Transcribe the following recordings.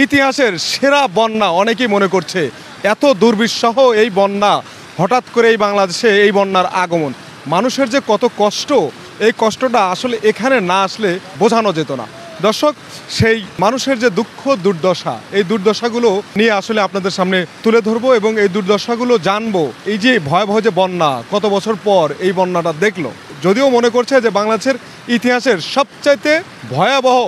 ইতিহাসের সেরা বন্যা অনেকেই মনে করছে। এত দুর্বিষহ এই বন্যা, হঠাৎ করে এই বাংলাদেশে এই বন্যার আগমন, মানুষের যে কত কষ্ট, এই কষ্টটা আসলে এখানে না আসলে বোঝানো যেত না। দর্শক, সেই মানুষের যে দুঃখ দুর্দশা, এই দুর্দশাগুলো নিয়ে আসলে আপনাদের সামনে তুলে ধরবো এবং এই দুর্দশাগুলো জানবো। এই যে ভয়াবহ যে বন্যা, কত বছর পর এই বন্যাটা দেখলো, যদিও মনে করছে যে বাংলাদেশের ইতিহাসের সবচাইতে ভয়াবহ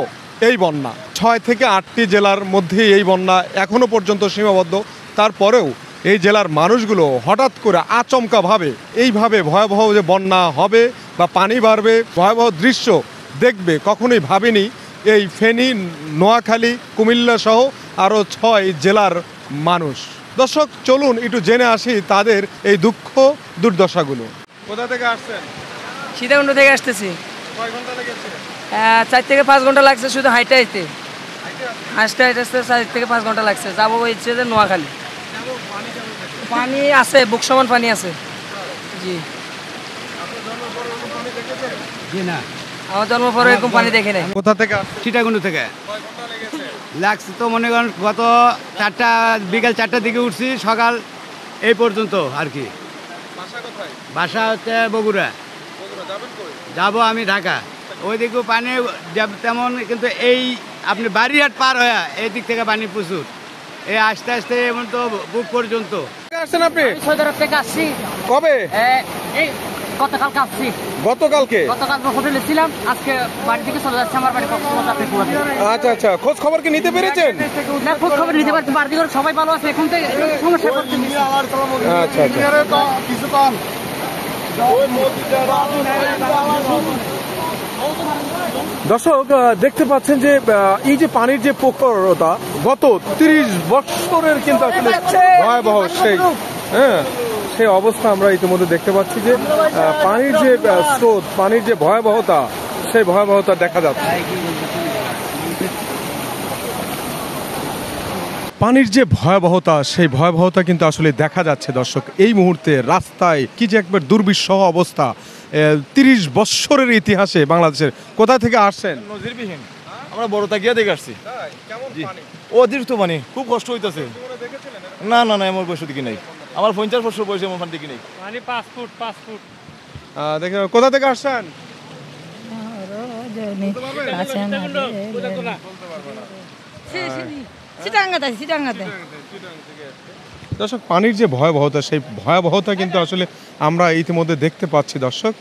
এই বন্যা। 6 থেকে 8টি জেলার মধ্যে এই বন্যা এখনো পর্যন্ত সীমাবদ্ধ। তারপরেও এই জেলার মানুষগুলো হঠাৎ করে আচমকাভাবে এইভাবে ভয়াবহ যে বন্যা হবে বা পানি বাড়বে, ভয়াবহ দৃশ্য দেখবে কখনোই ভাবেনি এই ফেনী, নোয়াখালী, কুমিল্লা সহ আরও 6 জেলার মানুষ। দর্শক, চলুন একটু জেনে আসি তাদের এই দুঃখ দুর্দশাগুলো। কোথা থেকে আসছেন? সীতাকুণ্ড থেকে আসতেছি। কয় ঘন্টা লেগেছে? 4 থেকে 5 ঘন্টা লাগছে শুধু হাইটে আইতে। আসতে 4 থেকে 5 ঘন্টা লাগছে। যাবো হচ্ছে যে নোয়াখালী। পানি আছে, বুক সমান পানি আছে। জি জি না, আমার জন্ম পরে এরকম পানি দেখে নাই। কোথা থেকে আসছেন? সীতাকুণ্ড থেকে কয় ঘন্টা লেগেছে? লাগছে তো মনে করেন গত বিকাল 4টার দিকে উঠছি, সকাল এই পর্যন্ত আর কি। বাসা কোথায়? বাসা হচ্ছে বগুড়া। বগুড়া যাবেন কই? যাবো আমি ঢাকা। ওই দিকেও পানি তেমন, কিন্তু এই আপনি বাড়িহাট পার হয়ে এই দিক থেকে পানি প্রচুর। এই আস্তে আস্তে এমন তো বুক পর্যন্ত। আসছেন আপনি? সৈদারত থেকে আসছি। কবে? এই গতকালকে আসছি। গতকালকে? গতকাল হোটেলে ছিলাম, আজকে বাড়ি থেকে চলে যাচ্ছে আমার বাড়ি কক্সবাজার। আচ্ছা আচ্ছা, খোঁজ খবর কি নিতে পেরেছেন? না, খোঁজ খবর নিতে পারছি, বাড়ি থেকে সবাই ভালো আছে। এখন থেকে সমস্যা করছে। আচ্ছা আচ্ছা। কিছু কম। দর্শক, দেখতে পাচ্ছেন যে এই যে পানির যে প্রখরতা, গত 30 বছরের কিন্তু আসলে ভয়াবহ সেই অবস্থা আমরা ইতিমধ্যে দেখতে পাচ্ছি যে পানির যে স্রোত, পানির যে ভয়াবহতা, সেই ভয়াবহতা দেখা যাচ্ছে। পানির যে ভয়াবহতা, সেই ভয়াবহতা কিন্তু আসলে দেখা যাচ্ছে। দর্শক, এই মুহূর্তে রাস্তায় কি যে একবার দুর্বিষহ অবস্থা। 30 বছরের ইতিহাসে বাংলাদেশের। কোথা থেকে আসছেন? নজিরবিহীন, আমরা বড় তাকিয়া দেখে আসছি। অতিরিক্ত পানি, খুব কষ্ট হইতেছে। না না না, এমন বয়স দেখি নাই। আমার 50 বছর বয়সে এমন পানি দেখি নাই। পানি 5 ফুট। দেখে কোথা থেকে আসছেন? দর্শক, পানির যে ভয়াবহতা, সেই ভয়াবহতা কিন্তু আসলে আমরা ইতিমধ্যে দেখতে পাচ্ছি। দর্শক,